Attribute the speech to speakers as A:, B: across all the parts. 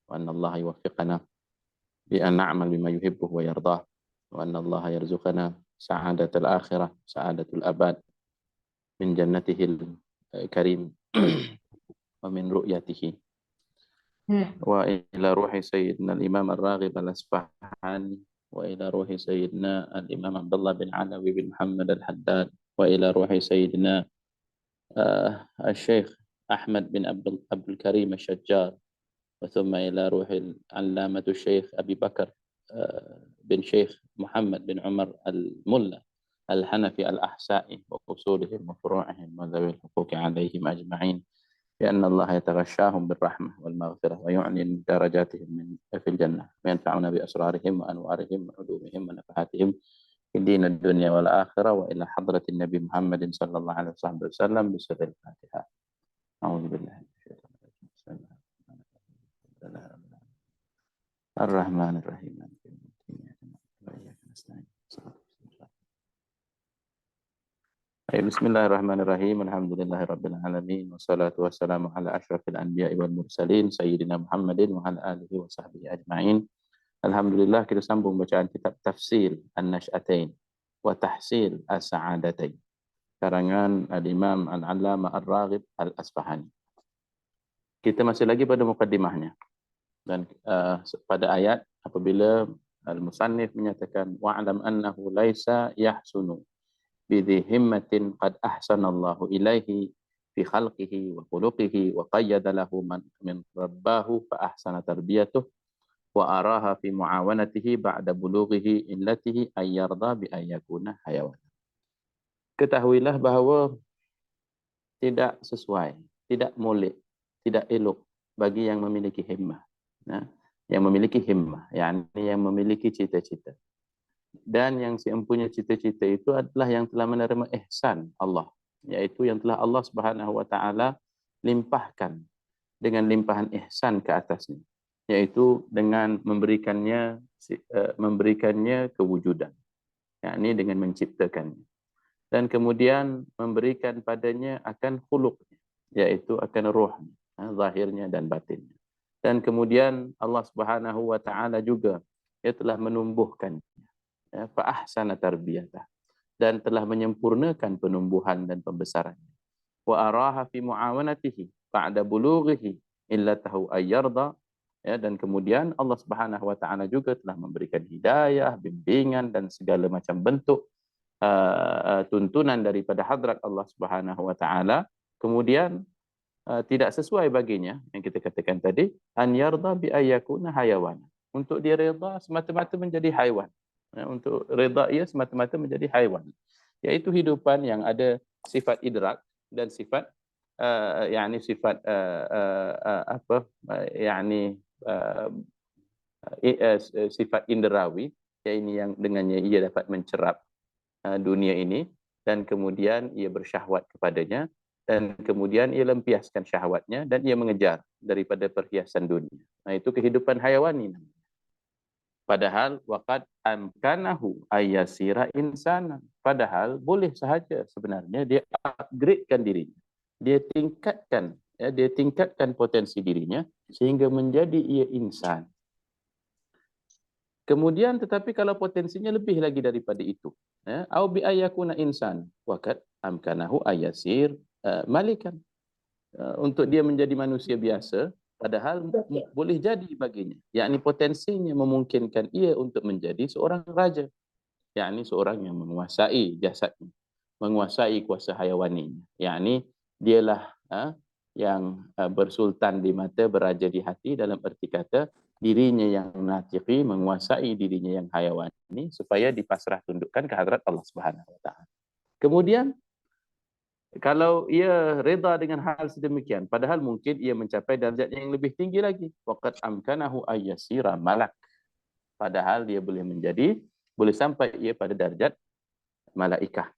A: وأن الله يوفقنا بأن نعمل بما يحبه ويرضاه، وأن الله يرزقنا سعادة الآخرة سعادة الأبد من جنته الكريم ومن رؤيته. وإلى روح سيدنا الإمام الراغب الأصفهاني، وإلى روح سيدنا الإمام عبد الله بن علوي بن محمد الحداد، وإلى روح سيدنا الشيخ أحمد بن عبد الكريم الشجار، وثم إلى روح العلامة الشيخ أبي بكر بن شيخ محمد بن عمر الملا الحنفي الأحسائي، وأصولهم وفروعهم وذوي الحقوق عليهم أجمعين، بأن الله يتغشاهم بالرحمة والمغفرة ويعلن درجاتهم في الجنة، وينفعنا بأسرارهم وأنوارهم وعلومهم ونفحاتهم في دين الدنيا والآخرة، وإلى حضرة النبي محمد صلى الله عليه وسلم بسر الفاتحة. أعوذ بالله من الشيطان الرجيم. بسم الله الرحمن الرحيم. بسم الله الرحمن الرحيم. Alhamdulillahi rabbil alamin, wassalatu wassalamu ala asyrafil anbiya'i wal mursalin sayyidina Muhammadin wa ala alihi wa sahbihi ajma'in. Alhamdulillah, kita sambung bacaan kitab Tafsir An-Nash'atain wa Tahsil As-Sa'adatain karangan Al-Imam Al-Allamah Ar-Raghib Al-Asfahani. Kita masih lagi pada mukaddimahnya, dan pada ayat apabila al-musannif menyatakan wa'lam annahu laisa yahsunu bidhi himmatin qad ahsanallahu ilaihi fi khalqihi wa khuluqihi wa qayyada lahu min rabbahu fa ahsana tarbiyatuh wa araha fi muawanatihi ba'da bulughihi illatihi ayyarda bi ayyakuna hayawan. Ketahuilah bahawa tidak sesuai, tidak molek, tidak elok bagi yang memiliki himmah, yang memiliki himmah, yakni yang memiliki cita-cita. Dan yang mempunyai cita-cita itu adalah yang telah menerima ihsan Allah, yaitu yang telah Allah Subhanahu wa taala limpahkan dengan limpahan ihsan ke atasnya, yaitu dengan memberikannya kewujudan, yakni dengan menciptakannya, dan kemudian memberikan padanya akan khuluqnya, yaitu akan ruhnya, zahirnya dan batinnya. Dan kemudian Allah Subhanahu wa taala juga telah menumbuhkannya, fa ahsana tarbiyatah, dan telah menyempurnakan penumbuhan dan pembesarannya. Wa araha fi muawanatihi ba'da bulughihi illatahu ayyarda, dan kemudian Allah Subhanahu wa taala juga telah memberikan hidayah, bimbingan dan segala macam bentuk tuntunan daripada hadrat Allah Subhanahu wa taala. Kemudian tidak sesuai baginya yang kita katakan tadi, an yarda bi ayyakuna hayawan, untuk dia redha semata-mata menjadi haiwan. Untuk redha ia semata-mata menjadi haiwan, yaitu hidupan yang ada sifat idrak dan sifat yakni sifat sifat indrawi, yakni yang dengannya ia dapat mencerap dunia ini, dan kemudian ia bersyahwat kepadanya, dan kemudian ia lempiaskan syahwatnya dan ia mengejar daripada perhiasan dunia. Itu kehidupan hayawani. Padahal waqad amkanahu ayyasira insana, padahal boleh sahaja sebenarnya dia upgradekan dirinya, dia tingkatkan potensi dirinya sehingga menjadi ia insan. Kemudian tetapi kalau potensinya lebih lagi daripada itu, au bi ayyakuna insan waqad amkanahu ayyasir malikan, untuk dia menjadi manusia biasa, padahal boleh jadi baginya, yakni potensinya memungkinkan ia untuk menjadi seorang raja, yakni seorang yang menguasai jasadnya, menguasai kuasa hayawaninya, yakni dialah yang bersultan di mata, beraja di hati, dalam erti kata dirinya yang natiqi, menguasai dirinya yang hayawani, supaya dipasrah tundukkan ke hadrat Allah Subhanahu wa taala. Kemudian kalau ia reda dengan hal sedemikian, padahal mungkin ia mencapai darjat yang lebih tinggi lagi, waqad amkanahu ayyasira malak, padahal dia boleh sampai ia pada darjat malaikah,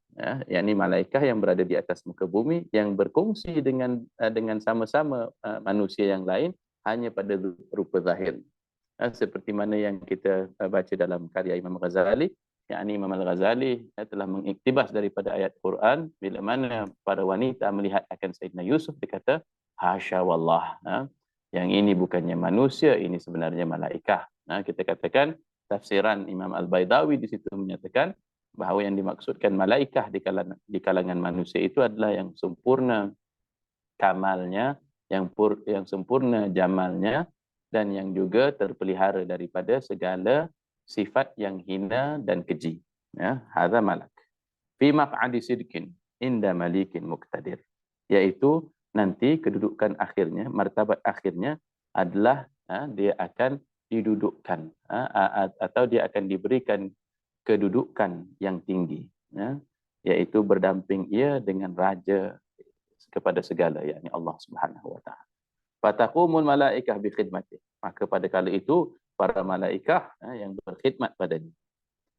A: yakni malaikah yang berada di atas muka bumi, yang berkongsi dengan sama-sama manusia yang lain hanya pada rupa zahir, seperti mana yang kita baca dalam karya Imam Ghazali, yakni Imam Al-Ghazali telah mengiktibas daripada ayat Quran, bila mana para wanita melihat akan Sayyidina Yusuf, dia kata hasya wallah, Yang ini bukannya manusia, ini sebenarnya malaikah. Nah, kita katakan tafsiran Imam Al-Baidawi di situ menyatakan bahawa yang dimaksudkan malaikah di kalangan manusia itu adalah yang sempurna kamalnya, yang sempurna jamalnya, dan yang juga terpelihara daripada segala sifat yang hina dan keji. Ya, hadza malak. Fi maq'adi sidqin inda malikin muqtadir. Yaitu nanti kedudukan akhirnya, martabat akhirnya adalah dia akan didudukkan atau dia akan diberikan kedudukan yang tinggi, yaitu berdamping ia dengan raja kepada segala, yakni Allah Subhanahu wa taala. Fataqumul malaikah bi khidmatih. Maka pada kala itu para malaikah yang berkhidmat padanya.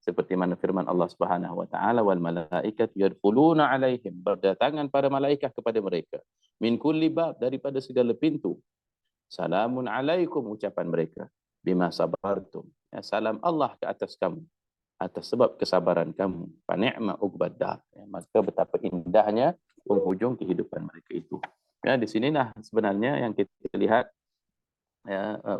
A: Seperti mana firman Allah Subhanahu wa taala, wal malaikatu yadkhuluna alaihim, berdatangan para malaikat kepada mereka, min kulli bab, daripada segala pintu. Salamun alaikum, ucapan mereka, bima sabartum. Ya, salam Allah ke atas kamu atas sebab kesabaran kamu. Fa ni'ma uqbad dar. Ya, maka betapa indahnya penghujung kehidupan mereka itu. Ya, di sinilah sebenarnya yang kita lihat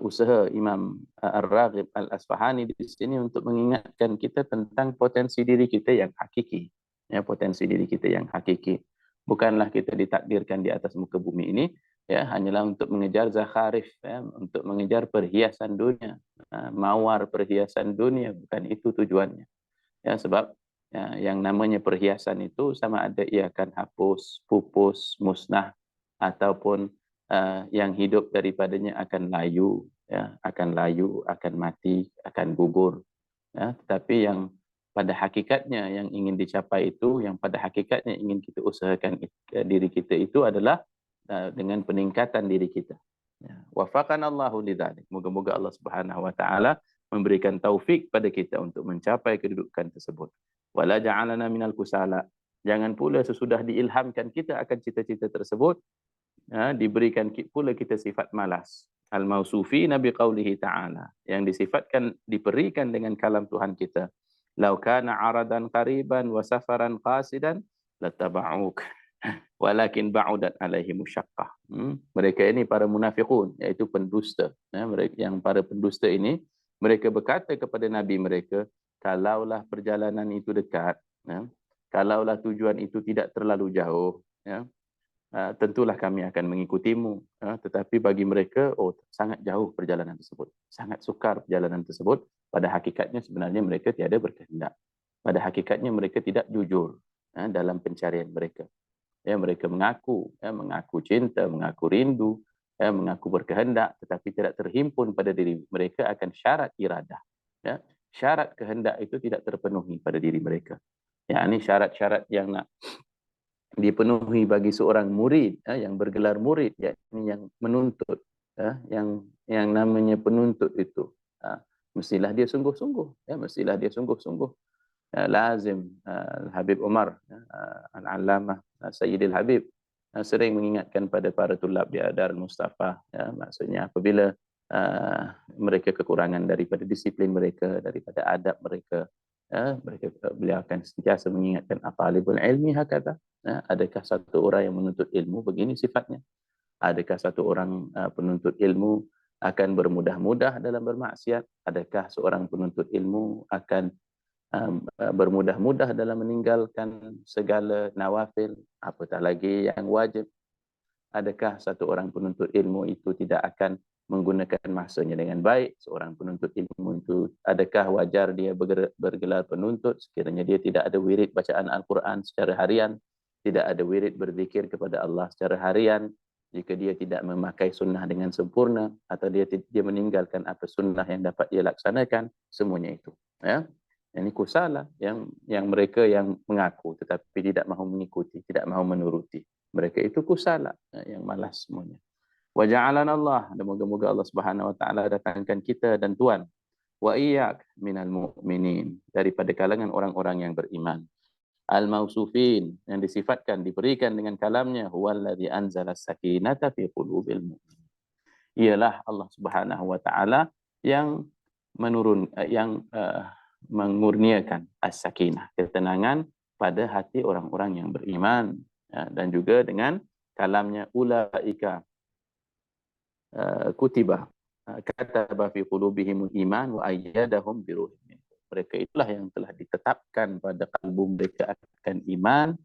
A: usaha Imam Ar-Raghib Al-Asfahani di sini untuk mengingatkan kita tentang potensi diri kita yang hakiki. Ya, potensi diri kita yang hakiki. Bukanlah kita ditakdirkan di atas muka bumi ini ya hanyalah untuk mengejar zakharif, ya, untuk mengejar perhiasan dunia, mawar perhiasan dunia, bukan itu tujuannya. Ya, sebab yang namanya perhiasan itu sama ada ia akan hapus, pupus, musnah, ataupun yang hidup daripadanya akan layu, ya, akan mati, akan gugur. Ya. Tetapi yang pada hakikatnya yang ingin dicapai itu, yang pada hakikatnya ingin kita usahakan diri kita itu adalah dengan peningkatan diri kita. Ya. Wafaqana Allahu lidzalik. Moga-moga Allah Subhanahu wa taala memberikan taufik pada kita untuk mencapai kedudukan tersebut. Wala ja'alana minal kusala. Jangan pula sesudah diilhamkan kita akan cita-cita tersebut, diberikan pula kita sifat malas. Al-mausufina biqaulihi ta'ala. Yang disifatkan, diberikan dengan kalam Tuhan kita. Lau kana aradan qariban wa safaran qasidan lattaba'uk. Walakin ba'udat alaihi musyaqqah. Mereka ini para munafiqun, iaitu pendusta. Mereka yang para pendusta ini, mereka berkata kepada Nabi mereka, kalaulah perjalanan itu dekat, kalaulah tujuan itu tidak terlalu jauh, tentulah kami akan mengikutimu. Tetapi bagi mereka, sangat jauh perjalanan tersebut. Sangat sukar perjalanan tersebut. Pada hakikatnya sebenarnya mereka tiada berkehendak. Pada hakikatnya mereka tidak jujur dalam pencarian mereka. Ya, mereka mengaku cinta, mengaku rindu, mengaku berkehendak, tetapi tidak terhimpun pada diri mereka akan syarat iradah. Ya, syarat kehendak itu tidak terpenuhi pada diri mereka. Ya, ini syarat-syarat yang nak dipenuhi bagi seorang murid, yang bergelar murid, yakni yang menuntut, yang namanya penuntut itu, mestilah dia sungguh-sungguh, mestilah dia sungguh-sungguh. Lazim Habib Umar Al-Allamah Sayyidil Habib sering mengingatkan pada para tulab di Darul Mustafa, maksudnya apabila mereka kekurangan daripada disiplin mereka, daripada adab mereka, beliau akan sentiasa mengingatkan atalibul ilmi hakata, adakah satu orang yang menuntut ilmu begini sifatnya, adakah satu orang penuntut ilmu akan bermudah-mudah dalam bermaksiat, adakah seorang penuntut ilmu akan bermudah-mudah dalam meninggalkan segala nawafil, apatah lagi yang wajib. Adakah satu orang penuntut ilmu itu tidak akan menggunakan masanya dengan baik? Seorang penuntut ilmu itu, adakah wajar dia bergelar penuntut sekiranya dia tidak ada wirid bacaan Al-Quran secara harian, tidak ada wirid berzikir kepada Allah secara harian, jika dia tidak memakai sunnah dengan sempurna, atau dia meninggalkan apa sunnah yang dapat dia laksanakan, semuanya itu. Ya. Ini kusala yang mereka yang mengaku tetapi tidak mahu mengikuti, tidak mahu menuruti. Mereka itu kusala, yang malas semuanya. Wa ja'alana Allah, dan moga-moga Allah Subhanahu wa taala datangkan kita dan Tuhan, wa iyyak minal mu'minin, daripada kalangan orang-orang yang beriman. Al-mausufin, yang disifatkan, diberikan dengan kalamnya, huwallazi anzala sakinata fi qulubil mu'minin. Ialah Allah Subhanahu wa taala yang mengurniakan as-sakinah, ketenangan pada hati orang-orang yang beriman, dan juga dengan kalamnya ulaika kutiba kataba fi qulubihimul iman wa ayyadahum bi ruhin minhu. Mereka itulah yang telah ditetapkan pada kalbu mereka akan iman,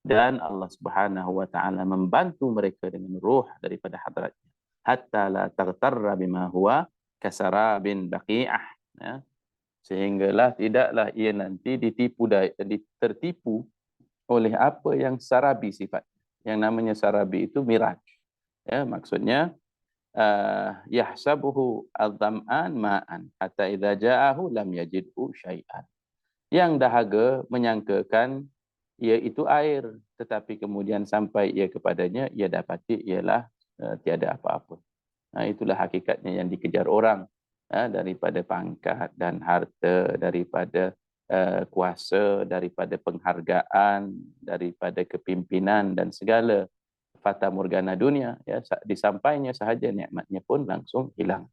A: dan Allah Subhanahu wa taala membantu mereka dengan ruh daripada hadratnya. Hatta la taghtarra bima huwa kasarabin baqi'ah, ya. Sehinggalah tidaklah ia nanti tertipu oleh apa yang sarabi sifat. Yang namanya sarabi itu miraj. Ya, maksudnya yahsabuhu al-dham'an ma'an hatta idza ja'ahu lam yajidhu syai'an. Yang dahaga menyangkakan ia itu air, tetapi kemudian sampai ia kepadanya, ia dapati ialah tiada apa-apa. Itulah hakikatnya yang dikejar orang, daripada pangkat dan harta, daripada kuasa, daripada penghargaan, daripada kepimpinan dan segala fata morgana dunia, ya, disampainya sahaja nikmatnya pun langsung hilang.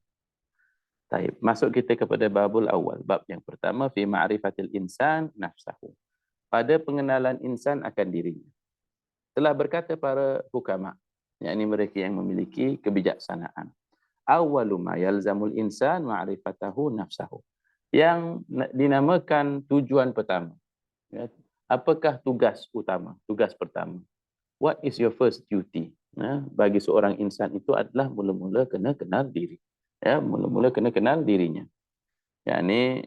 A: Taib. Masuk kita kepada babul awal. Bab yang pertama, fi ma'rifatil insan nafsahu. Pada pengenalan insan akan dirinya. Telah berkata para hukama, yakni mereka yang memiliki kebijaksanaan. Awwalu ma yalzamul insan ma'rifatahu nafsahu. Yang dinamakan tujuan pertama. Ya. Apakah tugas utama? Tugas pertama. What is your first duty? Bagi seorang insan itu adalah mula-mula kena kenal diri. Ya, mula-mula kena kenal dirinya. Yakni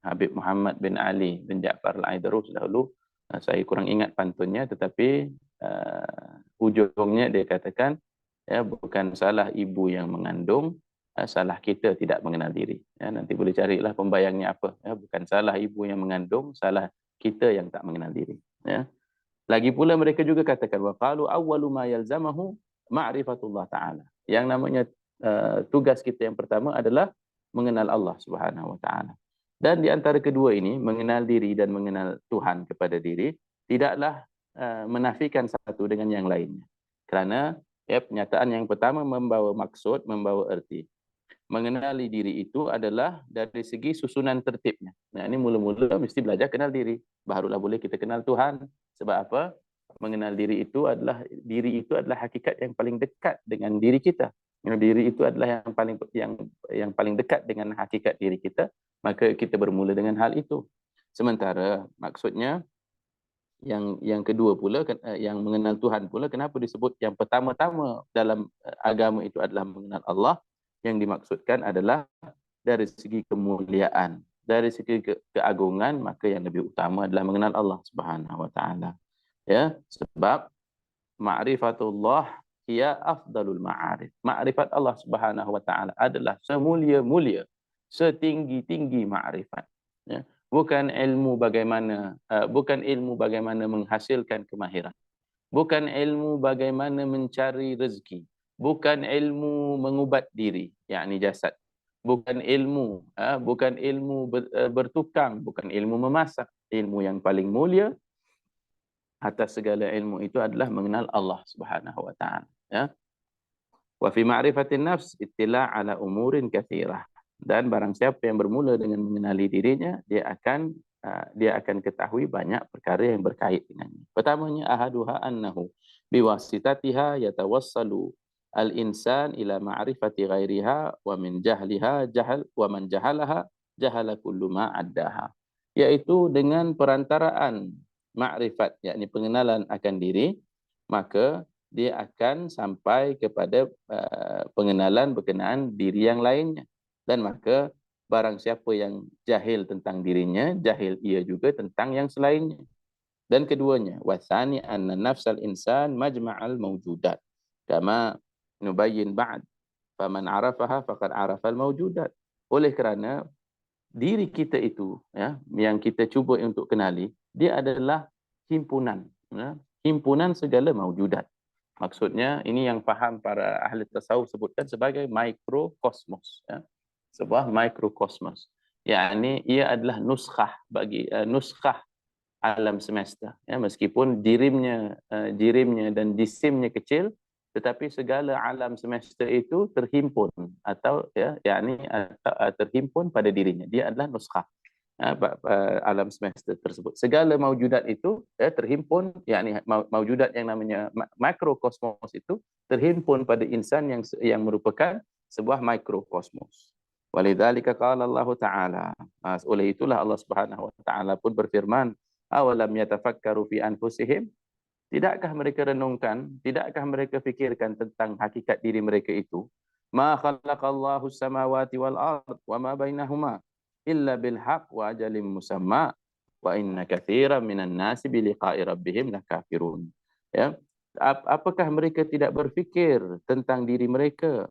A: Habib Muhammad bin Ali bin Ja'far al-Aidarus dahulu, saya kurang ingat pantunnya, tetapi ujungnya dia katakan, ya, bukan salah ibu yang mengandung, salah kita tidak mengenal diri. Ya, nanti boleh carilah pembayangnya apa. Ya, bukan salah ibu yang mengandung, salah kita yang tak mengenal diri. Ya. Lagi pula mereka juga katakan, wa qalu awwalu ma yalzamahu ma'rifatullah ta'ala. Yang namanya tugas kita yang pertama adalah mengenal Allah Subhanahu wa taala. Dan di antara kedua ini, mengenal diri dan mengenal Tuhan kepada diri, tidaklah menafikan satu dengan yang lainnya. Kerana ya, pernyataan yang pertama membawa maksud, membawa erti. Mengenali diri itu adalah dari segi susunan tertibnya. Nah, ini mula-mula mesti belajar kenal diri, barulah boleh kita kenal Tuhan. Sebab apa? Mengenal diri itu adalah hakikat yang paling dekat dengan diri kita. Diri itu adalah yang paling dekat dengan hakikat diri kita, maka kita bermula dengan hal itu. Sementara maksudnya yang kedua pula, yang mengenal Tuhan pula, kenapa disebut yang pertama-tama dalam agama itu adalah mengenal Allah? Yang dimaksudkan adalah dari segi kemuliaan, dari segi keagungan, maka yang lebih utama adalah mengenal Allah Subhanahu wa taala. Ya, sebab ma'rifatullah hiya afdalul ma'arif. Ma'rifat Allah Subhanahu wa taala adalah semulia-mulia, setinggi-tinggi ma'rifat. Ya. Bukan ilmu bagaimana menghasilkan kemahiran. Bukan ilmu bagaimana mencari rezeki. Bukan ilmu mengubat diri, yakni jasad. Bukan ilmu bertukang, bukan ilmu memasak. Ilmu yang paling mulia atas segala ilmu itu adalah mengenal Allah Subhanahu wa taala, ya. Wa fi ma'rifatin nafs ittila' ala umurin katsirah. Dan barang siapa yang bermula dengan mengenali dirinya, dia akan ketahui banyak perkara yang berkait dengannya. Pertamanya, ahaduha annahu biwasitatiha yatawassalu al-insan ila ma'rifati ghairiha wa min jahliha jahal wa man jahalaha jahala kullu ma addaha. Yaitu dengan perantaraan makrifat, yakni pengenalan akan diri, maka dia akan sampai kepada pengenalan berkenaan diri yang lainnya. Dan maka barang siapa yang jahil tentang dirinya, jahil ia juga tentang yang selainnya. Dan keduanya, wasani anna nafsal insan majma'al mawjudat kama nubayyin ba'd, faman arafaha faqad arafal mawjudat. Oleh kerana diri kita itu, ya, yang kita cuba untuk kenali, dia adalah himpunan, ya, himpunan segala maujudat. Maksudnya ini yang faham para ahli tasawuf sebutkan sebagai mikrokosmos, ya. Sebuah mikrokosmos. Yakni ia adalah nuskhah alam semesta, ya, meskipun jirimnya dan jisimnya kecil, tetapi segala alam semesta itu terhimpun atau, ya, yakni terhimpun pada dirinya. Dia adalah nuskhah. alam semesta tersebut. Segala maujudat itu terhimpun, yakni maujudat yang namanya makrokosmos itu terhimpun pada insan yang merupakan sebuah mikrokosmos. Walidzalika qala Allah Ta'ala. Oleh itulah Allah Subhanahu wa taala pun berfirman, awalam yatafakkaru fi anfusihim? Tidakkah mereka renungkan, tidakkah mereka fikirkan tentang hakikat diri mereka itu? Ma khalaqallahu samawati wal ard wa ma bainahuma illa bil haqq wa ajalin musamma wa inna katsiran minan nasi bi liqa'i rabbihim lakafirun. Ya, apakah mereka tidak berfikir tentang diri mereka?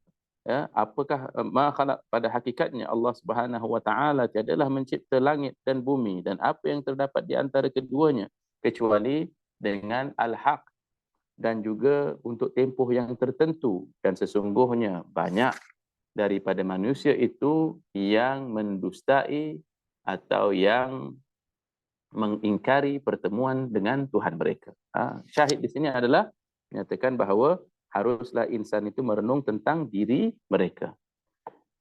A: Ya, apakah ma khalaq, pada hakikatnya Allah Subhanahu wa taala tiadalah mencipta langit dan bumi dan apa yang terdapat di antara keduanya kecuali dengan al-haq dan juga untuk tempoh yang tertentu, dan sesungguhnya banyak daripada manusia itu yang mendustai atau yang mengingkari pertemuan dengan Tuhan mereka. Syahid di sini adalah menyatakan bahawa haruslah insan itu merenung tentang diri mereka.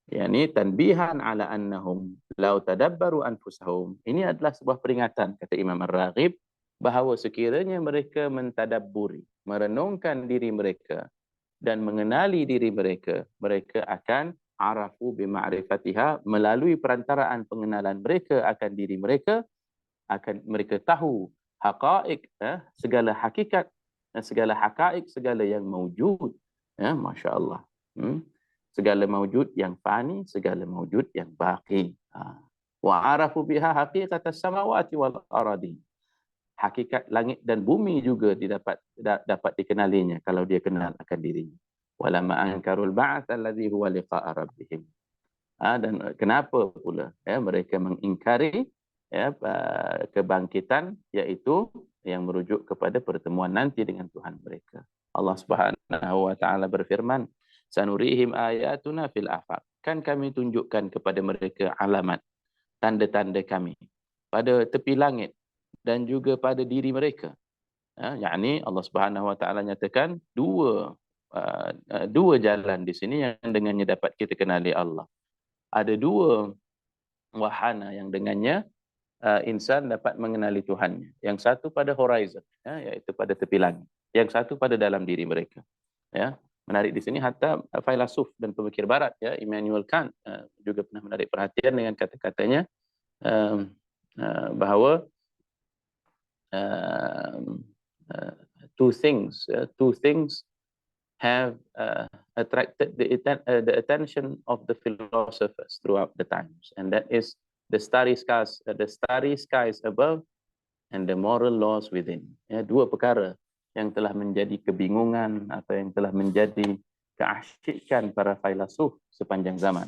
A: Yani tanbihan ala annahum law tadabbaru anfusahum. Ini adalah sebuah peringatan, kata Imam Ar-Raghib, bahawa sekiranya mereka mentadabburi, merenungkan diri mereka dan mengenali diri mereka, mereka akan arafu bima'rifatiha, melalui perantaraan pengenalan mereka akan diri mereka, akan mereka tahu haqa'iq, segala hakikat, segala haqa'iq, segala yang mawjud. Masya Allah. Segala mawjud yang fani, segala mawjud yang baqi. Wa arafu biha haqiqatas samawati wal aradi. Hakikat langit dan bumi juga dapat dikenalinya kalau dia kenal akan dirinya. Walamma ankarul ba'ats alladhi huwa liqa'a rabbihim. Dan kenapa pula mereka mengingkari kebangkitan, iaitu yang merujuk kepada pertemuan nanti dengan Tuhan mereka. Allah Subhanahu wa taala berfirman, sanurihim ayatuna fil afaq. Kan kami tunjukkan kepada mereka alamat, tanda-tanda kami pada tepi langit dan juga pada diri mereka. Yakni Allah Subhanahu wa taala nyatakan dua jalan di sini yang dengannya dapat kita kenali Allah. Ada dua wahana yang dengannya insan dapat mengenali Tuhannya. Yang satu pada horizon, iaitu pada tepi langit. Yang satu pada dalam diri mereka. Menarik di sini hatta filosof dan pemikir barat, Immanuel Kant juga pernah menarik perhatian dengan kata-katanya bahawa two things have attracted the attention of the philosophers throughout the times, and that is the starry skies above and the moral laws within. Dua perkara yang telah menjadi kebingungan atau yang telah menjadi keasyikan para filosof sepanjang zaman,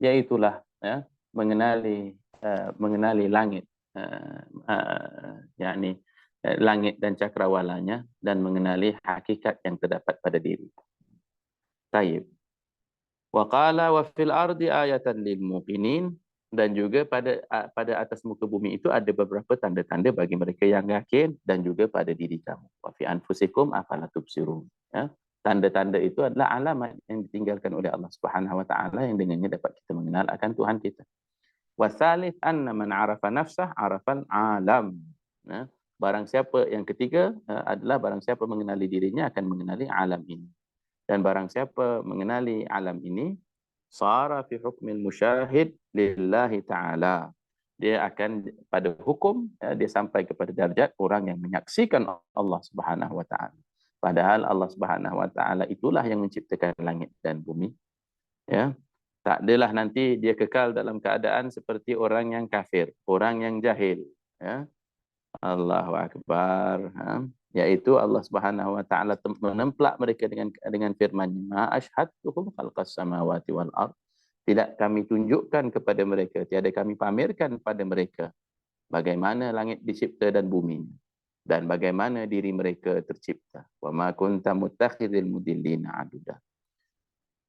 A: yaitulah mengenali langit, yakni langit dan cakrawalanya, dan mengenali hakikat yang terdapat pada diri. Taib. Wa qala wa fil ardi ayatan lil muqinin, dan juga pada atas muka bumi itu ada beberapa tanda-tanda bagi mereka yang yakin, dan juga pada diri kamu. Wa fi anfusikum afala tubsirun. Tanda-tanda itu adalah alamat yang ditinggalkan oleh Allah Subhanahu wa taala yang dengannya dapat kita mengenal akan Tuhan kita. Wa tsalits anna man arafa nafsah arafal alam. Barang siapa, yang ketiga adalah barang siapa mengenali dirinya akan mengenali alam ini. Dan barang siapa mengenali alam ini, sara fi hukmil musyahid lillahi ta'ala. Dia akan pada hukum, dia sampai kepada darjat orang yang menyaksikan Allah Subhanahu wa taala. Padahal Allah Subhanahu wa taala itulah yang menciptakan langit dan bumi. Tak adalah nanti dia kekal dalam keadaan seperti orang yang kafir, orang yang jahil. Allahu akbar. Yaitu Allah Subhanahu wa taala menemplak mereka dengan firman-Nya, ma asyhadtuhum khalqas samawati wal ard. Tidak kami tunjukkan kepada mereka, tiada kami pamerkan pada mereka bagaimana langit dicipta dan bumi, dan bagaimana diri mereka tercipta. Wa ma kunta muttakhidhil mudillina aduda.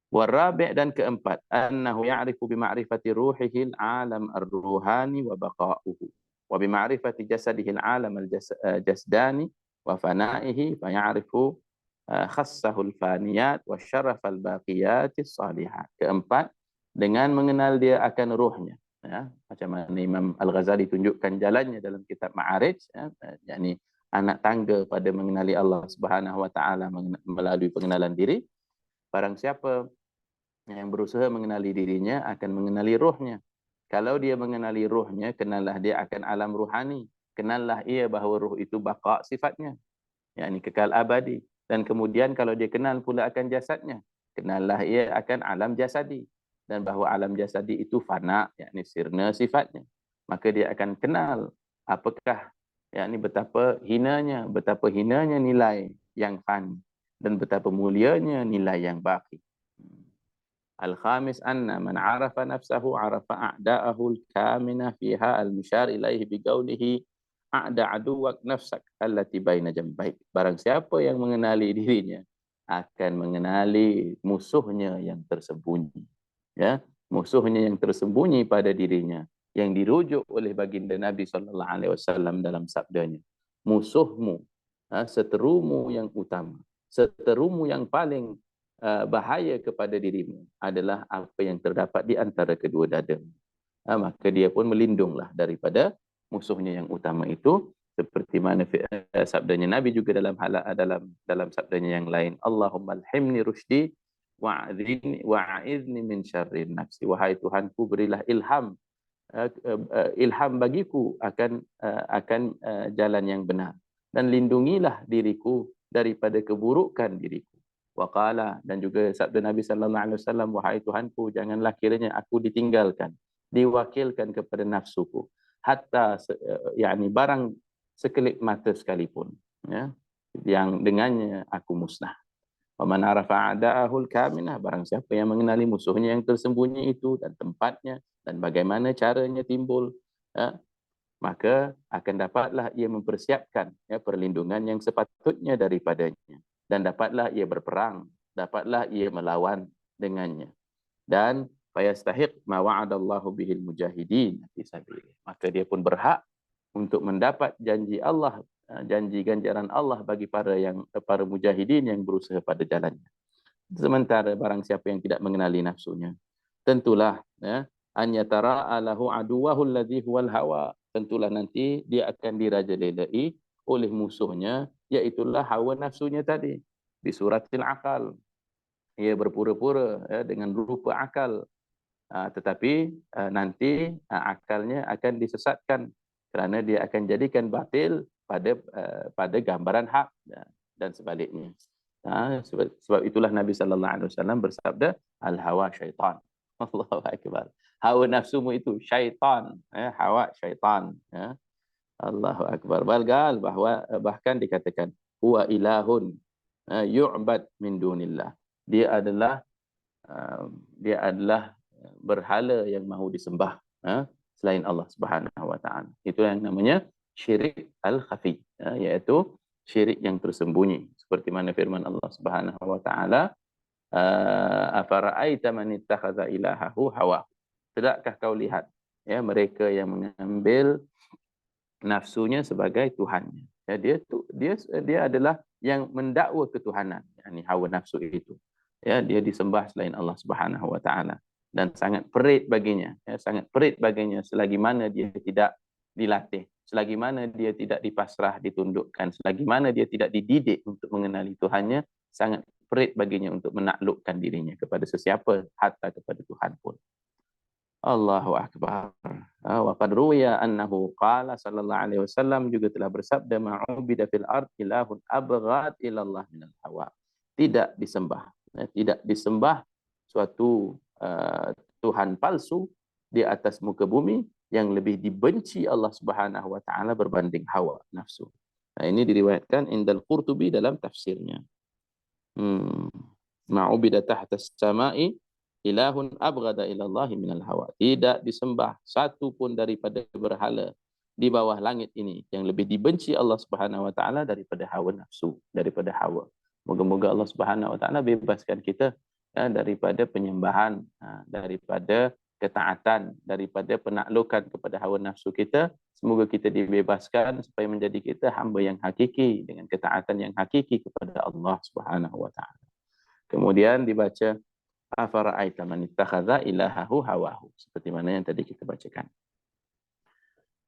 A: Warabi', dan keempat, annahu ya'rifu bi ma'rifati ruhihil alam ar-ruhani wa baqa'uhu wa bi ma'rifati jasadihi al-alam al-jasdani wa fana'ihi fa ya'rifu khassahul faniyat wa syarafal baqiyatis salihat. Keempat, dengan mengenal dia akan ruhnya, Ya, macam mana Imam Al-Ghazali tunjukkan jalannya dalam kitab Ma'arij, ya, yakni anak tangga pada mengenali Allah Subhanahu wa taala melalui pengenalan diri. Barang siapa yang berusaha mengenali dirinya akan mengenali ruhnya. Kalau dia mengenali ruhnya, kenallah dia akan alam ruhani. Kenallah ia bahawa ruh itu baqa sifatnya, yakni kekal abadi. Dan kemudian kalau dia kenal pula akan jasadnya, kenallah ia akan alam jasadi. Dan bahawa alam jasadi itu fana, yakni sirna sifatnya. Maka dia akan kenal apakah, yakni betapa hinanya nilai yang fani dan betapa mulianya nilai yang baqi. Al-khamis anna man arafa nafsahu arafa a'da'ahu al-kamina fiha al-mishar ilaihi biqaulihi a'da aduwak nafsak allati baina jambaik. Barang siapa yang mengenali dirinya akan mengenali musuhnya yang tersembunyi. Ya, musuhnya yang tersembunyi pada dirinya yang dirujuk oleh baginda Nabi sallallahu alaihi wasallam dalam sabdanya. Musuhmu, seterumu yang utama, seterumu yang paling bahaya kepada dirimu adalah apa yang terdapat di antara kedua dadamu. Maka dia pun melindunglah daripada musuhnya yang utama itu, seperti mana sabdanya Nabi juga dalam sabdanya yang lain, Allahumma alhimni rusydi wa'idni min syarrin nafsi. Wahai Tuhanku, berilah ilham bagiku akan jalan yang benar, dan lindungilah diriku daripada keburukan diriku. Waqala, dan juga sabda Nabi sallallahu alaihi wasallam, wahai Tuhanku, janganlah kiranya aku ditinggalkan, diwakilkan kepada nafsuku, hatta yakni barang sekelip mata sekalipun, ya, yang dengannya aku musnah. Wa man arafa a'da'ahul kaminah, barang siapa yang mengenali musuhnya yang tersembunyi itu dan tempatnya dan bagaimana caranya timbul, ya, maka akan dapatlah ia mempersiapkan, ya, perlindungan yang sepatutnya daripadanya, dan dapatlah ia berperang, dapatlah ia melawan dengannya, dan fayastahiq ma wa'adallahu bihil mujahidin fi sabilillah, maka dia pun berhak untuk mendapat janji Allah, janji ganjaran Allah bagi para mujahidin yang berusaha pada jalannya. Sementara barang siapa yang tidak mengenali nafsunya, tentulah, ya, an yatara'a lahu aduwahu alladhi huwal hawa, tentulah nanti dia akan dirajalelai oleh musuhnya, iaitulah hawa nafsunya tadi. Di suratil akal, ia berpura-pura, ya, dengan rupa akal, tetapi nanti akalnya akan disesatkan kerana dia akan jadikan batil pada gambaran hak, dan sebaliknya. Sebab itulah Nabi sallallahu alaihi wasallam bersabda, al hawa syaitan. Allahu akbar. Hawa nafsumu itu syaitan, ya, hawa syaitan, ya. Allahu akbar. Balgal bahkan dikatakan huwa ilahun yu'bad min dunillah. Dia adalah berhala yang mahu disembah, selain Allah Subhanahu wa taala. Itu yang namanya syirik al-khafi, iaitu syirik yang tersembunyi. Seperti mana firman Allah Subhanahu wa taala, afara'aita man ittakhadha ilahahu hawa. Tidakkah kau lihat, ya, mereka yang mengambil nafsunya sebagai tuhannya. Ya, dia adalah yang mendakwa ketuhanan, yakni hawa nafsu itu. Ya, dia disembah selain Allah Subhanahu wa taala, dan sangat perit baginya, ya, sangat perit baginya selagi mana dia tidak dilatih, selagi mana dia tidak dipasrah, ditundukkan, selagi mana dia tidak dididik untuk mengenali Tuhannya, sangat perit baginya untuk menaklukkan dirinya kepada sesiapa, hatta kepada Tuhan pun. Allahu akbar. Wa qad ruwiya annahu qala sallallahu alaihi wasallam, juga telah bersabda, ma'ubida fil ard ilahun abghad ila Allah min al-hawa. Tidak disembah suatu Tuhan palsu di atas muka bumi yang lebih dibenci Allah Subhanahu wa taala berbanding hawa nafsu. Ini diriwayatkan indal Qurtubi dalam tafsirnya. Ma'ubida tahta as-sama'i ilahun abghada ila Allah minal hawa. Tidak disembah satu pun daripada berhala di bawah langit ini yang lebih dibenci Allah Subhanahu wa taala daripada hawa nafsu, daripada hawa. Moga-moga Allah Subhanahu wa taala bebaskan kita, ya, daripada penyembahan, daripada ketaatan, daripada penaklukan kepada hawa nafsu kita. Semoga kita dibebaskan supaya menjadi kita hamba yang hakiki dengan ketaatan yang hakiki kepada Allah Subhanahu wa taala. Kemudian dibaca Afara'aita man ittakhadha ilahahu hawahu. Seperti mana yang tadi kita bacakan.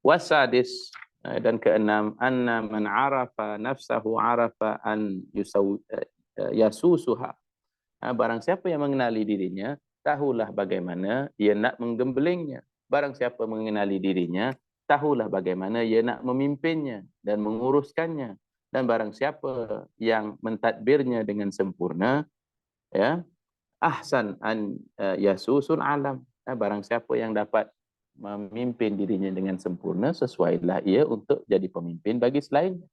A: Wasadis, dan keenam, anna man arafa nafsahu arafa an yasusuha. Barang siapa yang mengenali dirinya, tahulah bagaimana ia nak menggembelingnya. Barang siapa mengenali dirinya, tahulah bagaimana ia nak memimpinnya dan menguruskannya. Dan barang siapa yang mentadbirnya dengan sempurna, ya, ahsan an yasusun alam. Barang siapa yang dapat memimpin dirinya dengan sempurna, sesuailah ia untuk jadi pemimpin bagi selainnya.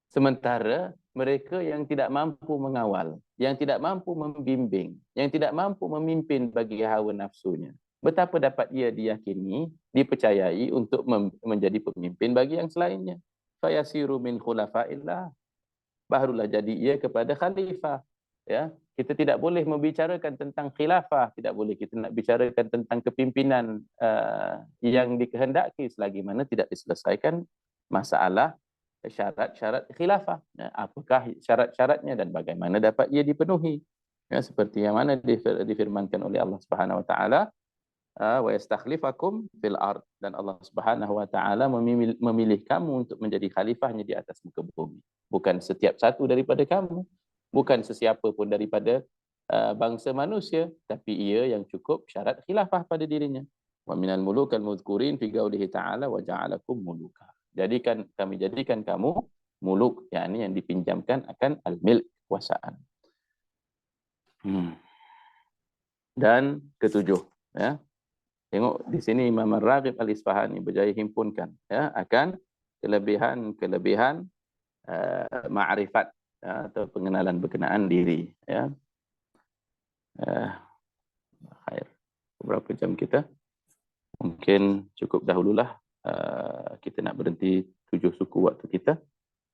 A: Sementara mereka yang tidak mampu mengawal, yang tidak mampu membimbing, yang tidak mampu memimpin bagi hawa nafsunya, betapa dapat ia diyakini, dipercayai untuk menjadi pemimpin bagi yang selainnya. Fayasiru min khulafa'illah. Barulah jadi ia kepada khalifah. Ya, kita tidak boleh membicarakan tentang khilafah, tidak boleh kita nak bicarakan tentang kepimpinan yang dikehendaki selagi mana tidak diselesaikan masalah syarat-syarat khilafah. Apakah syarat-syaratnya dan bagaimana dapat ia dipenuhi? Ya, seperti yang mana difirmankan oleh Allah Subhanahu Wa Taala, wa yastakhlifakum fil ard, dan Allah Subhanahu Wa Taala memilih kamu untuk menjadi khalifahnya di atas muka bumi. Bukan setiap satu daripada kamu, bukan sesiapa pun daripada bangsa manusia, tapi ia yang cukup syarat khilafah pada dirinya. Wa minal mulukal muzkurin fi qaulihi ta'ala wa ja'alakum muluka. Kami jadikan kamu muluk, yakni yang dipinjamkan akan al-milk, kekuasaan. Dan ketujuh, ya. Tengok di sini Imam Ar-Raghib Al-Isfahani berjaya himpunkan, ya, akan kelebihan ma'rifat, ya, atau pengenalan berkenaan diri, ya. Khair. Berapa jam kita? Mungkin cukup dahululah. Kita nak berhenti 7 suku waktu kita.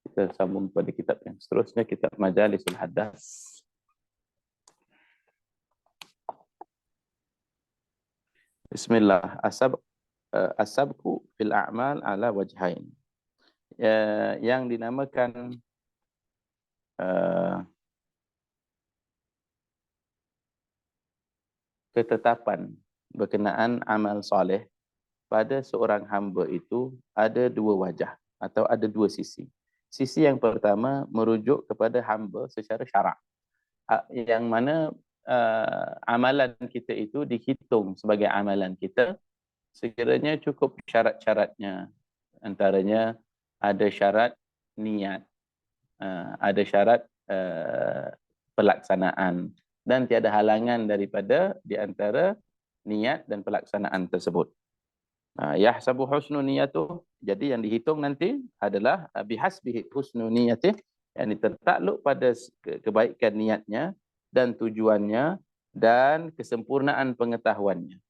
A: Kita sambung pada kitab yang seterusnya, kitab Majalisul Haddath. Bismillah. As-sabqu fil a'mal ala wajhain. Yang dinamakan ketetapan berkenaan amal soleh pada seorang hamba itu ada dua wajah atau ada dua sisi. Sisi yang pertama merujuk kepada hamba secara syarak, yang mana amalan kita itu dihitung sebagai amalan kita sekiranya cukup syarat-syaratnya. Antaranya ada syarat niat, ada syarat pelaksanaan, dan tiada halangan daripada di antara niat dan pelaksanaan tersebut. Yahsabu husnu niyatuh, jadi yang dihitung nanti adalah bihasbihi husnu niyatih, yang tertakluk pada kebaikan niatnya dan tujuannya dan kesempurnaan pengetahuannya.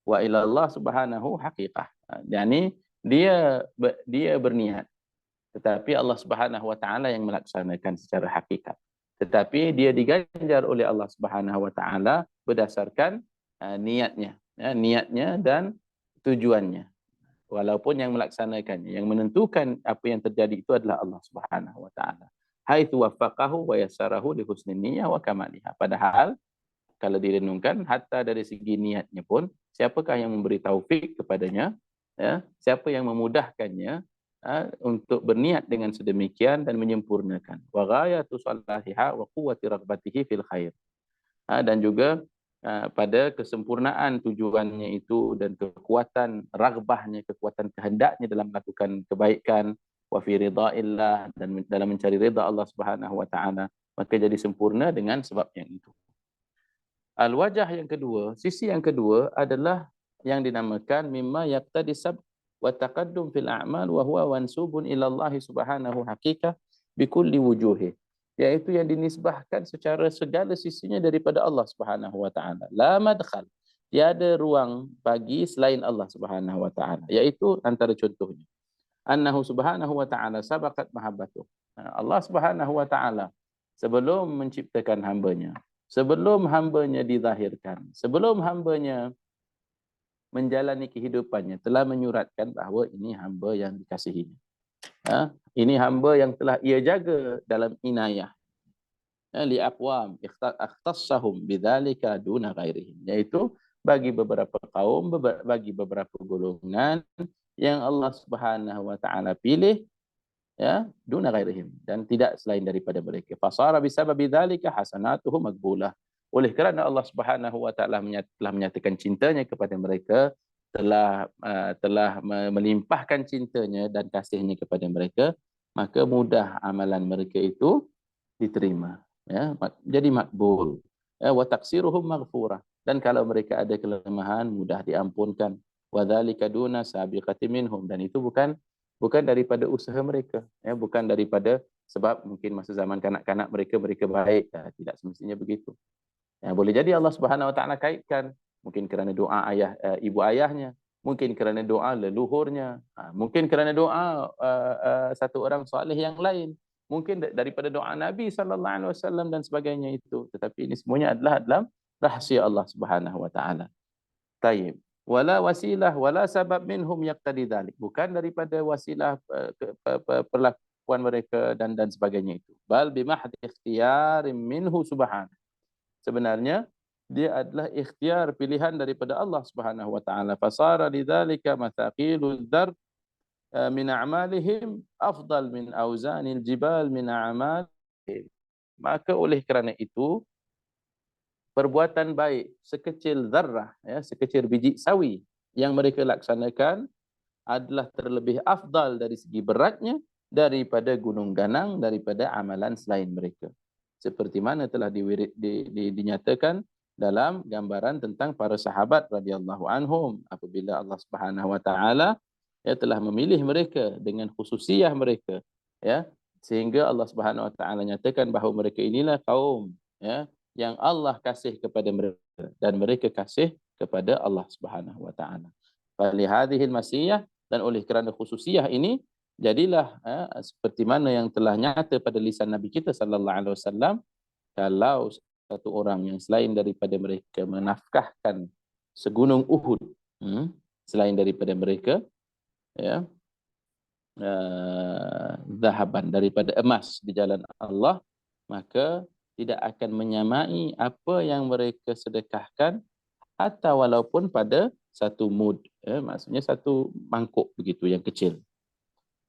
A: Wa ilallah subhanahu haqiqah, yakni dia berniat, tetapi Allah Subhanahu Wa Taala yang melaksanakan secara hakikat. Tetapi dia diganjar oleh Allah Subhanahu Wa Taala berdasarkan niatnya, ya, niatnya dan tujuannya. Walaupun yang melaksanakannya, yang menentukan apa yang terjadi itu adalah Allah Subhanahu Wa Taala. Haitsu waffaqahu wa yassarahu li husni niyyah wa kamaliha. Padahal kalau direnungkan, hatta dari segi niatnya pun, siapakah yang memberi taufik kepadanya, ya, siapa yang memudahkannya untuk berniat dengan sedemikian dan menyempurnakan. Wa ghayatu salahiha wa quwwati raghbatihi fil khair. Dan juga pada kesempurnaan tujuannya itu dan kekuatan raghbahnya, kekuatan kehendaknya dalam melakukan kebaikan, wa fi ridhaillah, dan dalam mencari ridha Allah Subhanahu Wa Taala, maka jadi sempurna dengan sebab yang itu. Al-wajah yang kedua, sisi yang kedua adalah yang dinamakan mimma yaqtadi sab wa taqaddum fil a'mal wa huwa wansubun ila Allah Subhanahu haqiqah bi kulli wujuhi, yaitu yang dinisbahkan secara segala sisinya daripada Allah Subhanahu Wa Taala. La madkhal, tiada ruang bagi selain Allah Subhanahu Wa Taala, yaitu antara contohnya annahu Subhanahu Wa Taala sabaqat mahabbatuh. Allah Subhanahu Wa Taala sebelum menciptakan hambanya, sebelum hambanya dizahirkan, sebelum hambanya menjalani kehidupannya, telah menyuratkan bahawa ini hamba yang dikasihinya. Ini hamba yang telah ia jaga dalam inayah. liaqwam ikhtassahum bidzalika duna ghairihim, yaitu bagi beberapa kaum, bagi beberapa golongan yang Allah Subhanahu wa taala pilih, ya, duna ghairihim, dan tidak selain daripada mereka. Fasara bisababi dzalika hasanatuhum maqbulah. Oleh kerana Allah Subhanahu wa taala telah menyatakan cintanya kepada mereka, telah melimpahkan cintanya dan kasihnya kepada mereka, maka mudah amalan mereka itu diterima, ya, jadi makbul. Ya, wa taqsiruhum maghfurah, dan kalau mereka ada kelemahan mudah diampunkan. Wa dzalika duna sabiqati minhum, dan itu bukan daripada usaha mereka, ya, bukan daripada sebab mungkin masa zaman kanak-kanak mereka baik, ya, tidak semestinya begitu. Ya, boleh jadi Allah Subhanahu wa taala kaitkan mungkin kerana doa ibu ayahnya, mungkin kerana doa leluhurnya, mungkin kerana doa satu orang soleh yang lain, mungkin daripada doa Nabi sallallahu alaihi wasallam dan sebagainya itu. Tetapi ini semuanya adalah dalam rahsia Allah Subhanahu wa taala. Taib. Wala wasilah wala sabab minhum yaqtadi dzalik. Bukan daripada wasilah perlakuan mereka dan sebagainya itu. Bal bimahdi ikhtiyarin minhu subhanahu. Sebenarnya dia adalah ikhtiar pilihan daripada Allah Subhanahu wa taala. Fasara lidzalika mathaqilul dzar min a'malihim afdal min auzanil jibal min a'malihim. Maka oleh kerana itu perbuatan baik sekecil zarrah, ya, sekecil biji sawi yang mereka laksanakan adalah terlebih afdal dari segi beratnya daripada gunung ganang, daripada amalan selain mereka. Seperti mana telah dinyatakan dalam gambaran tentang para sahabat radhiyallahu anhum, apabila Allah Subhanahu wa taala, ya, telah memilih mereka dengan khususiyah mereka, ya, sehingga Allah Subhanahu wa taala nyatakan bahawa mereka inilah kaum, ya, yang Allah kasih kepada mereka dan mereka kasih kepada Allah Subhanahu wa taala. Fali hadhil masiyah, dan oleh kerana khususiyah ini, jadilah seperti mana yang telah nyata pada lisan Nabi kita sallallahu alaihi wasallam, kalau satu orang yang selain daripada mereka menafkahkan segunung Uhud, selain daripada mereka, ya, zahaban, daripada emas di jalan Allah, maka tidak akan menyamai apa yang mereka sedekahkan, hatta walaupun pada satu mud, maksudnya satu mangkuk begitu yang kecil.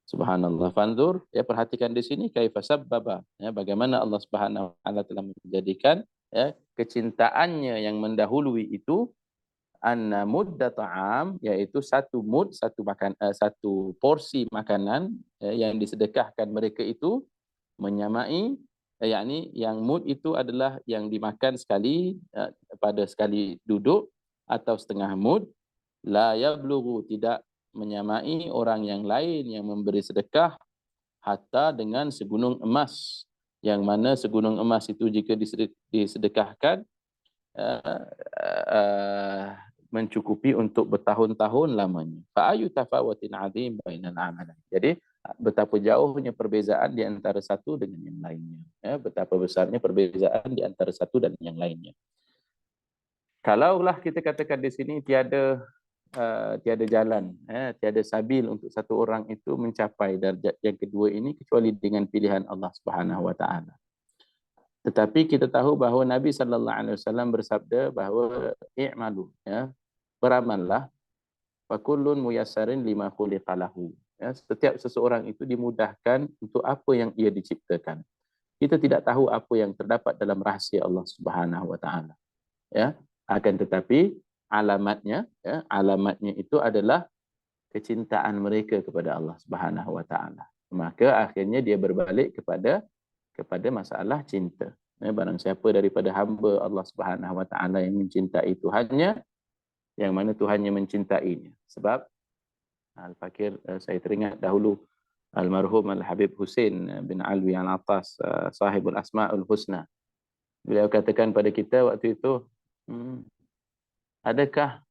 A: Subhanallah. Fanzur, ya, perhatikan di sini kaifa sabbaba, ya, bagaimana Allah Subhanahu wa taala telah menjadikan, ya, kecintaannya yang mendahului itu anna mudda ta'am, yaitu satu mud, satu porsi makanan, yang disedekahkan mereka itu menyamai, yakni yang mud itu adalah yang dimakan sekali, pada sekali duduk, atau setengah mud, la yablughu, tidak menyamai orang yang lain yang memberi sedekah hatta dengan segunung emas, yang mana segunung emas itu jika disedekahkan mencukupi untuk bertahun-tahun lamanya. Fa ayu tafawatin azim bainal amalan. Jadi betapa jauhnya perbezaan di antara satu dengan yang lainnya, ya, betapa besarnya perbezaan di antara satu dan yang lainnya. Kalaulah kita katakan di sini tiada jalan, tiada sabil untuk satu orang itu mencapai darjat yang kedua ini kecuali dengan pilihan Allah Subhanahu wa taala. Tetapi kita tahu bahawa Nabi sallallahu alaihi wasallam bersabda bahawa i'malu, ya, beramallah, fa kullun muyassarin lima khuliqa lahu. Ya, setiap seseorang itu dimudahkan untuk apa yang ia diciptakan. Kita tidak tahu apa yang terdapat dalam rahsia Allah Subhanahu wa taala. Ya, akan tetapi alamatnya, ya, alamatnya itu adalah kecintaan mereka kepada Allah Subhanahu wa taala. Maka akhirnya dia berbalik kepada masalah cinta. Barang siapa daripada hamba Allah Subhanahu wa taala yang mencintai Tuhannya, yang mana Tuhannya mencintainya. Sebab Al-Fakir, saya teringat dahulu almarhum Al-Habib Hussein bin Alwi Al-Attas, sahibul Asma'ul Husna. Beliau katakan pada kita waktu itu, adakah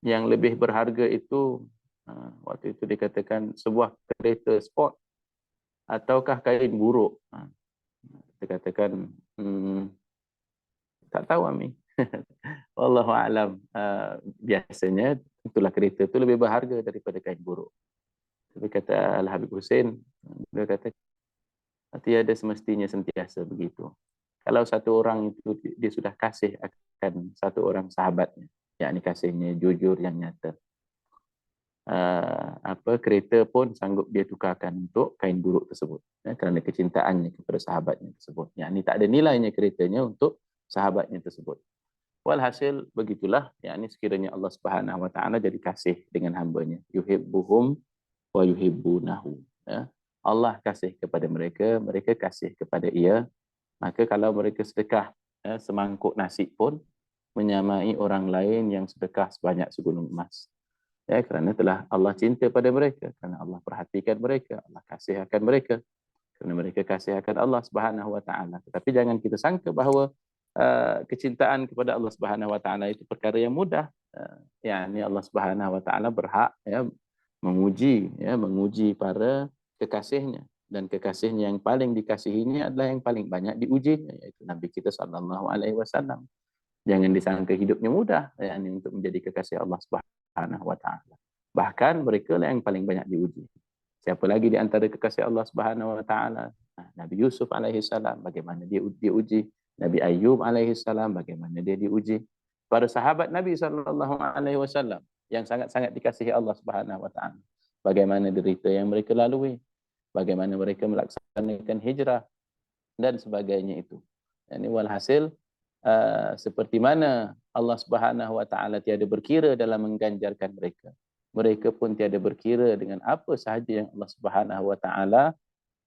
A: yang lebih berharga itu, waktu itu dikatakan sebuah kereta sport ataukah kain buruk? Kita katakan, tak tahu Ami. Wallahu a'lam. Biasanya itulah kereta itu lebih berharga daripada kain buruk. Tapi kata Al-Habib Hussein, dia kata Tiada semestinya sentiasa begitu. Kalau satu orang itu dia sudah kasih akan satu orang sahabatnya, yakni kasihnya jujur yang nyata, kereta pun sanggup dia tukarkan untuk kain buruk tersebut, kerana kecintaannya kepada sahabatnya tersebut. Yakni tak ada nilainya keretanya untuk sahabatnya tersebut. Walhasil begitulah, yakni sekiranya Allah Subhanahu Wa Taala jadi kasih dengan hambanya, yuhibbuhum wa yuhibbunahu. Ya. Allah kasih kepada mereka, mereka kasih kepada ia. Maka kalau mereka sedekah semangkuk nasi pun menyamai orang lain yang sedekah sebanyak segunung emas. Ya, kerana telah Allah cinta pada mereka, kerana Allah perhatikan mereka, Allah kasih akan mereka, kerana mereka kasih akan Allah Subhanahu Wa Taala. Tetapi jangan kita sangka bahawa kecintaan kepada Allah Subhanahu Wa Taala itu perkara yang mudah. Yakni Allah Subhanahu Wa Taala berhak menguji para kekasihnya, dan kekasihnya yang paling dikasihinya adalah yang paling banyak diujinya, yaitu Nabi kita sallallahu alaihi wasallam. Jangan disangka hidupnya mudah, yakni untuk menjadi kekasih Allah Subhanahu wa taala. Bahkan mereka lah yang paling banyak diuji. Siapa lagi di antara kekasih Allah Subhanahu wa taala? Nabi Yusuf alaihi salam, bagaimana dia diuji? Nabi Ayub alaihi salam, bagaimana dia diuji? Para sahabat Nabi sallallahu alaihi wasallam yang sangat-sangat dikasihi Allah Subhanahu wa taala, bagaimana derita yang mereka lalui, bagaimana mereka melaksanakan hijrah dan sebagainya itu. Ini walhasil seperti mana Allah Subhanahu wa taala tiada berkira dalam mengganjarkan mereka. Mereka pun tiada berkira dengan apa sahaja yang Allah Subhanahu wa taala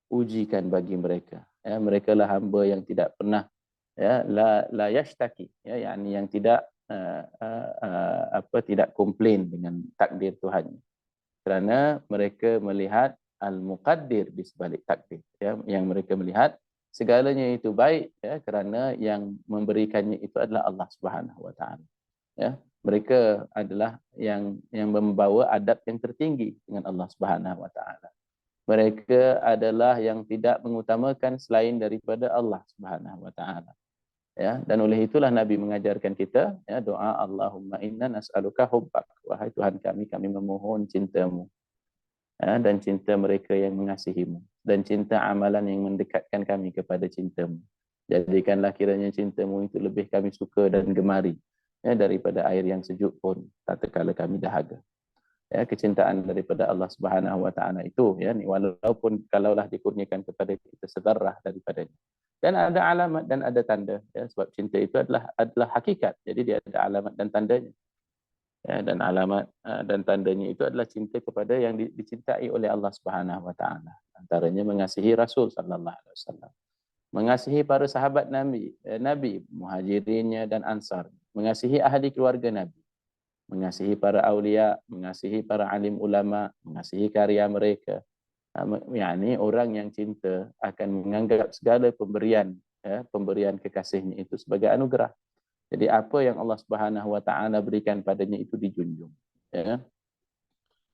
A: ujikan bagi mereka. Ya, mereka lah hamba yang tidak pernah la yashtaki, yakni yang tidak tidak komplain dengan takdir Tuhan. Kerana mereka melihat al-muqaddir di sebalik takdir, yang mereka melihat segalanya itu baik, kerana yang memberikannya itu adalah Allah Subhanahu wa taala. Mereka adalah yang membawa adab yang tertinggi dengan Allah Subhanahu wa taala. Mereka adalah yang tidak mengutamakan selain daripada Allah Subhanahu wa taala. Dan oleh itulah Nabi mengajarkan kita doa, Allahumma inna nas'aluka hubbak, wahai Tuhan kami memohon cintamu, dan cinta mereka yang mengasihimu, dan cinta amalan yang mendekatkan kami kepada cintamu. Jadikanlah kiranya cintamu itu lebih kami suka dan gemari daripada air yang sejuk pun tatkala kami dahaga. Kecintaan daripada Allah Subhanahu wa taala itu, walaupun kalaulah dikurniakan kepada kita sedarah daripadanya. Dan ada alamat dan ada tanda, sebab cinta itu adalah hakikat. Jadi dia ada alamat dan tandanya. Dan alamat dan tandanya itu adalah cinta kepada yang dicintai oleh Allah Subhanahu wa taala. Antaranya mengasihi Rasul sallallahu alaihi wasallam, mengasihi para sahabat Nabi, Muhajirinnya dan Ansar, mengasihi ahli keluarga Nabi, mengasihi para aulia, mengasihi para alim ulama, mengasihi karya mereka. Yakni orang yang cinta akan menganggap segala pemberian kekasihnya itu sebagai anugerah. Jadi apa yang Allah Subhanahu wa taala berikan padanya itu dijunjung.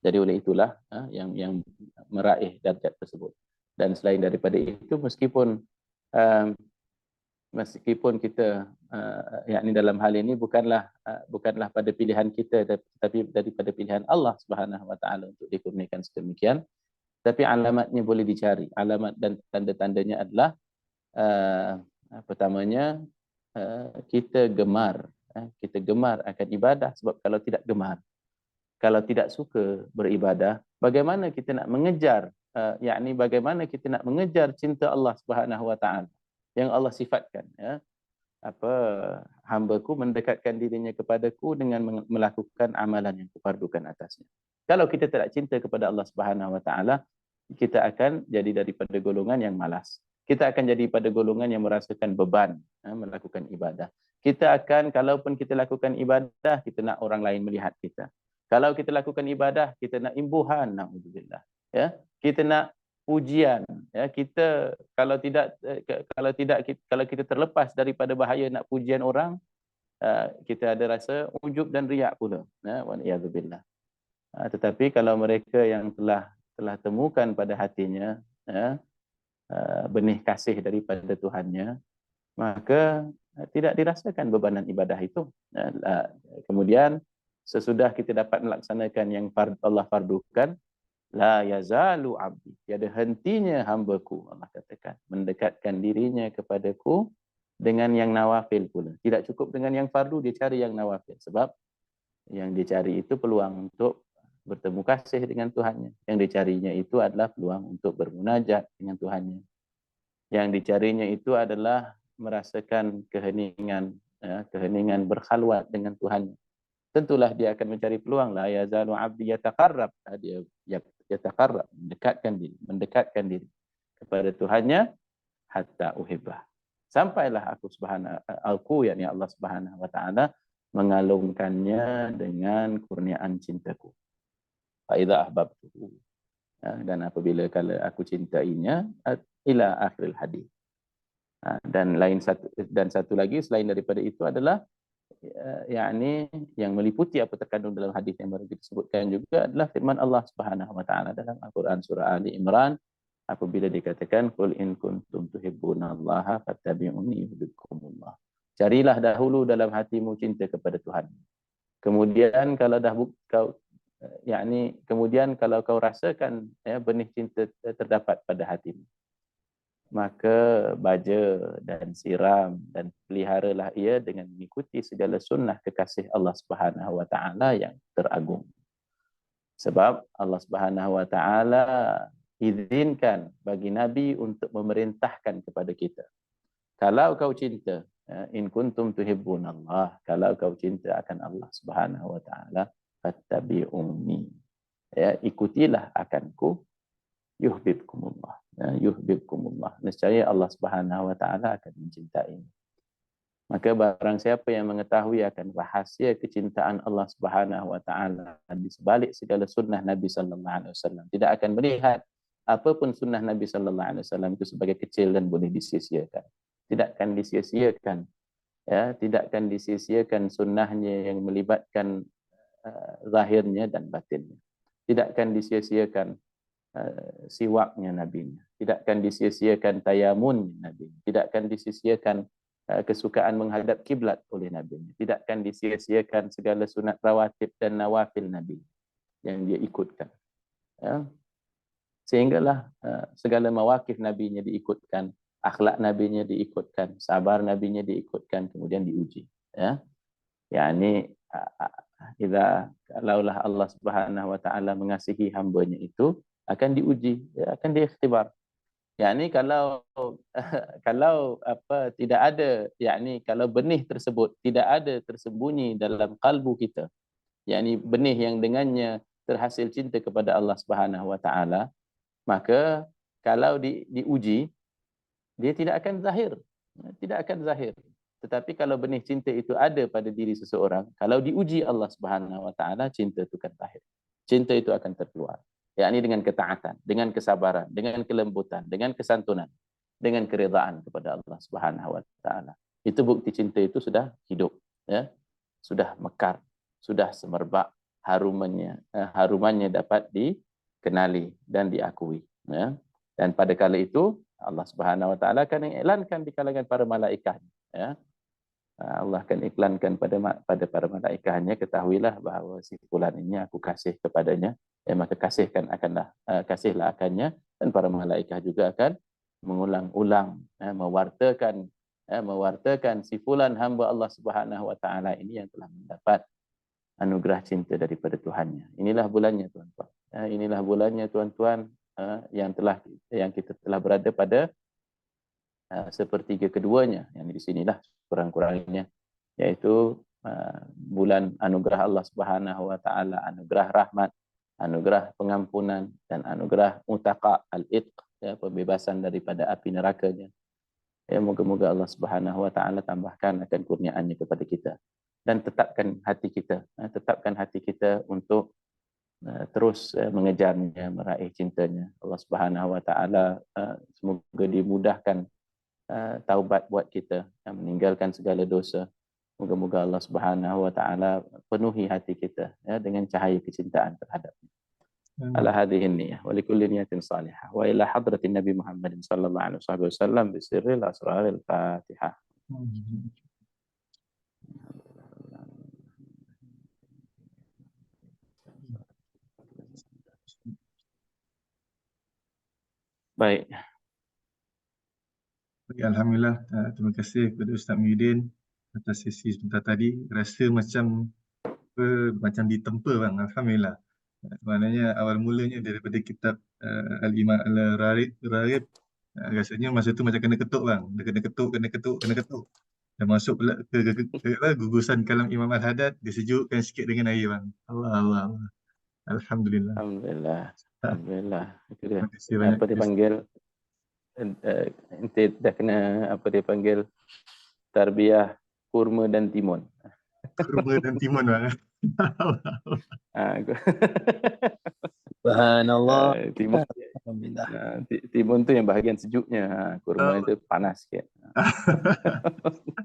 A: Jadi oleh itulah yang meraih darjat tersebut. Dan selain daripada itu, meskipun kita yakni dalam hal ini bukanlah pada pilihan kita, tetapi daripada pilihan Allah Subhanahu wa taala untuk dikurniakan sedemikian, tapi alamatnya boleh dicari. Alamat dan tanda-tandanya adalah pertamanya kita gemar akan ibadah. Sebab kalau tidak gemar, kalau tidak suka beribadah, bagaimana kita nak mengejar yakni bagaimana kita nak mengejar cinta Allah Subhanahu wa taala yang Allah sifatkan, hamba-Ku mendekatkan dirinya kepadaku dengan melakukan amalan yang kufardukan atasnya. Kalau kita tidak cinta kepada Allah Subhanahu wa taala, kita akan jadi daripada golongan yang malas. Kita akan jadi pada golongan yang merasakan beban melakukan ibadah. Kita akan, kalaupun kita lakukan ibadah, kita nak orang lain melihat kita. Kalau kita lakukan ibadah, kita nak imbuhan, naudzubillah. Kita nak pujian. Kita kalau kita terlepas daripada bahaya nak pujian orang, kita ada rasa ujub dan riak pula. Wa na'udzubillah. Tetapi kalau mereka yang telah temukan pada hatinya benih kasih daripada Tuhannya, maka tidak dirasakan bebanan ibadah itu. Kemudian sesudah kita dapat melaksanakan yang Allah fardukan, La yazalu abdi, tiada hentinya hamba-Ku, Allah katakan, mendekatkan dirinya kepadaku dengan yang nawafil pula. Tidak cukup dengan yang fardu, dia cari yang nawafil. Sebab yang dicari itu peluang untuk bertemu kasih dengan Tuhannya. Yang dicarinya itu adalah peluang untuk bermunajat dengan Tuhannya. Yang dicarinya itu adalah merasakan keheningan, keheningan berkhalwat dengan Tuhannya. Tentulah dia akan mencari peluang. La yazalu abdi yataqarrab, dia yataqarrab, mendekatkan diri kepada Tuhannya hatta uhibbah. Sampailah aku yakni Allah Subhanahu wa taala mengalungkannya dengan kurniaan cintaku. Fa idza ahbabtuhu, dan apabila kala aku cintainya, ila akhiril hadis. Dan satu lagi selain daripada itu adalah yakni yang meliputi apa terkandung dalam hadis yang baru kita sebutkan juga adalah firman Allah Subhanahu wa taala dalam Al-Quran surah Ali Imran apabila dikatakan qul in kuntum tuhibbunallaha fattabi'uni yuhibbukumullah. Carilah dahulu dalam hatimu cinta kepada Tuhan. Kemudian kalau dah kau kemudian kalau kau rasakan benih cinta terdapat pada hatimu, maka baja dan siram dan peliharalah ia dengan mengikuti segala sunnah kekasih Allah Subhanahu wa taala yang teragung. Sebab Allah Subhanahu wa taala izinkan bagi nabi untuk memerintahkan kepada kita. Kalau kau cinta, in kuntum tuhibbunallah, kalau kau cinta akan Allah Subhanahu wa taala, fattabi'uni. Ya, ikutilah akanku, yuhibbukumullah. Yuhibbukumullah. Nescaya Allah Subhanahu wa taala akan mencintai. Maka barang siapa yang mengetahui akan rahasia kecintaan Allah Subhanahu wa taala di sebalik segala sunnah Nabi sallallahu alaihi wasallam, tidak akan melihat apapun sunnah Nabi sallallahu alaihi wasallam itu sebagai kecil dan boleh disia-siakan. Tidak akan disia-siakan, ya, tidak akan disia-siakan sunnahnya yang melibatkan zahirnya dan batinnya. Tidak akan disia-siakan siwaknya nabinya, tidak akan disia-siakan tayamun nabinya, tidak akan disia-siakan kesukaan menghadap kiblat oleh nabinya, tidak akan disia-siakan segala sunat rawatib dan nawafil nabi yang dia ikutkan, ya. Sehinggalah segala mawakif nabinya diikutkan, akhlak nabinya diikutkan, sabar nabinya diikutkan, kemudian diuji, ya. Yani kalaulah Allah Subhanahu wa taala mengasihi hambanya itu akan diuji, ya, akan diikhtibar. Yakni kalau tidak ada, yakni kalau benih tersebut tidak ada tersembunyi dalam kalbu kita, yakni benih yang dengannya terhasil cinta kepada Allah Subhanahu wa taala, maka kalau diuji dia tidak akan zahir, tidak akan zahir. Tetapi kalau benih cinta itu ada pada diri seseorang, kalau diuji Allah Subhanahu wa taala, cinta itu akan zahir. Cinta itu akan terkeluar. Yakni dengan ketaatan, dengan kesabaran, dengan kelembutan, dengan kesantunan, dengan keredaan kepada Allah Subhanahu wa taala. Itu bukti cinta itu sudah hidup, ya. Sudah mekar, sudah semerbak, harumannya dapat dikenali dan diakui, ya. Dan pada kala itu Allah Subhanahu wa taala akan mengiklankan di kalangan para malaikat, ya. Allah akan iklankan pada para malaikatnya, ketahuilah bahawa si fulan ini aku kasih kepadanya, ya, maka kasihlah akannya, dan para malaikat juga akan mengulang-ulang, mewartakan si fulan hamba Allah Subhanahu wa taala ini yang telah mendapat anugerah cinta daripada Tuhannya. Inilah bulannya, tuan-tuan. Inilah bulannya, tuan-tuan, yang kita telah berada pada sepertiga keduanya, yang di sinilah kurang-kurangnya, yaitu bulan anugerah Allah Subhanahu wa taala, anugerah rahmat, anugerah pengampunan, dan anugerah mutaqa al-itq, ya, pembebasan daripada api nerakanya. Ya, moga-moga Allah Subhanahu wa taala tambahkan akan kurniaannya kepada kita, dan tetapkan hati kita untuk terus mengejarnya, meraih cintanya. Allah Subhanahu wa taala semoga dimudahkan taubat buat kita, meninggalkan segala dosa. Moga-moga Allah Subhanahu wa taala penuhi hati kita, ya, dengan cahaya kecintaan terhadapnya. Ala hadhihi niyyah wa likulli niyatin salihah wa ila hadratin Nabi Muhammad sallallahu alaihi wasallam bi sirril asraril Fatihah. Baik.
B: Alhamdulillah, terima kasih kepada Ustaz Muhyiddin atas sesi sebentar tadi. Rasa macam ditempa bang, Alhamdulillah. Maknanya awal mulanya daripada kitab Al-Imam Al-Raghib, rasanya masa tu macam kena ketuk bang. Dia kena ketuk. Dan masuk pula ke gugusan kalam Imam Al-Haddad, disejukkan sikit dengan air bang. Allah. Alhamdulillah.
A: Alhamdulillah. Alhamdulillah. Itu dia.
B: Terima kasih banyak.
A: Apa dipanggil, ente dah kena apa dipanggil, tarbiyah kurma dan timun.
B: Kurma dan timun bang.
C: Subhanallah.
A: Timun,
C: Alhamdulillah.
A: timun tu yang bahagian sejuknya, kurma itu panas sikit.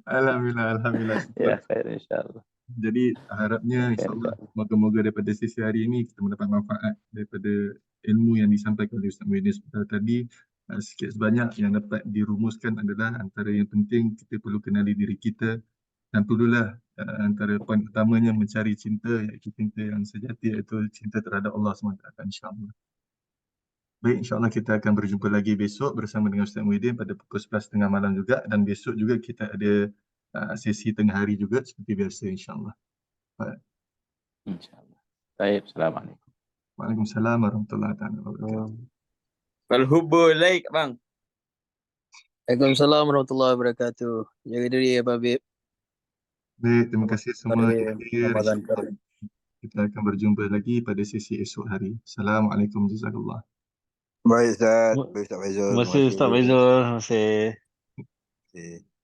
B: Alhamdulillah.
A: Ya, khair insyaAllah.
B: Jadi harapnya insyaAllah moga-moga daripada sesi hari ini kita mendapat manfaat daripada ilmu yang disampaikan oleh Ustaz Muhyiddin sebentar tadi. Sikit sebanyak yang dapat dirumuskan adalah antara yang penting kita perlu kenali diri kita dan perlulah antara poin utamanya mencari cinta, iaitu cinta yang sejati, iaitu cinta terhadap Allah SWT insyaAllah. Baik, insyaAllah kita akan berjumpa lagi besok bersama dengan Ustaz Muhyiddin pada pukul 11.30 malam juga, dan besok juga kita ada sesi tengah hari juga seperti biasa insyaAllah.
A: InsyaAllah. Baik, Assalamualaikum.
B: Waalaikumsalam warahmatullahi wabarakatuh.
D: Al-hubbu ilaik bang.
C: Waalaikumsalam warahmatullahi wabarakatuh. Jaga diri ya Habib.
B: Baik, terima kasih semua yang hadir.
C: Ramadan
B: InsyaAllah kita akan berjumpa lagi pada sesi esok hari. Assalamualaikum jazakallah.
E: Baik Ustaz. Baik Ustaz Faizul.
F: Terima kasih Ustaz Faizul. Terima kasih.
E: Terima kasih.